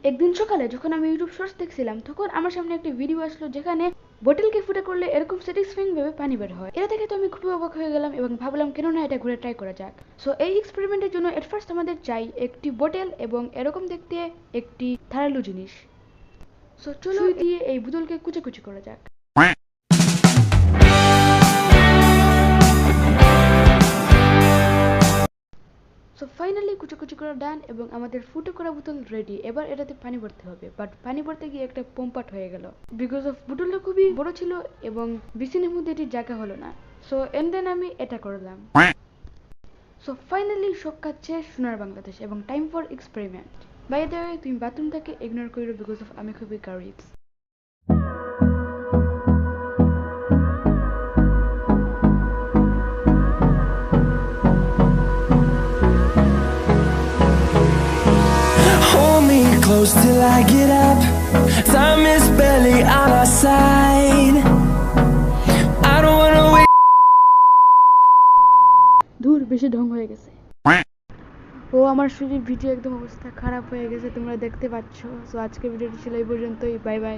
একদিন সকালে যখন আমি ইউটিউব শর্টস দেখছিলাম তখন আমার সামনে একটা ভিডিও আসলো যেখানে বোতলকে ফুটা করলে এরকম স্যাটিসফাইং ভাবে পানি বের হয়। এটা দেখে তো আমি খুবই অবাক হয়ে গেলাম এবং ভাবলাম কেন না এটা ঘুরে ট্রাই করা যাক। সো এই এক্সপেরিমেন্টের জন্য এট ফার্স্ট আমাদের চাই একটি বোতল এবং এরকম দেখতে একটি ধারালো জিনিস। সো চলো সুই দিয়ে এই বোতলকে কুচি কুচি করা যাক। সো ফাইনালি কুচি করা ডান এবং আমাদের ফুটো করা বোতল রেডি। এবার এটাতে পানি ভরতে হবে, বাট পানি ভরতে গিয়ে একটা পম্পাট হয়ে গেল বিকজ অফ বোতলটা খুবই বড় ছিল এবং বিসিনের মধ্যে এটি জায়গা হলো না। সো এন্ড দেন আমি এটা করলাম। সো ফাইনালি সব কাজ শেষ সোনার বাংলাদেশ এবং time for experiment. By the way তুমি বাথরুমটাকে ইগনোর করো বিকজ অফ আমি খুবই কারিপস। Hold me close till I get up. Time is barely on our side. I don't wanna wait. ধুর বেশি ঢং হয়ে গেছে। ও আমার শরীর ভিডিও একদম অবস্থা খারাপ হয়ে গেছে, তোমরা দেখতে পাচ্ছ। সো আজকে ভিডিওটি ছিল এই পর্যন্তই। Bye bye.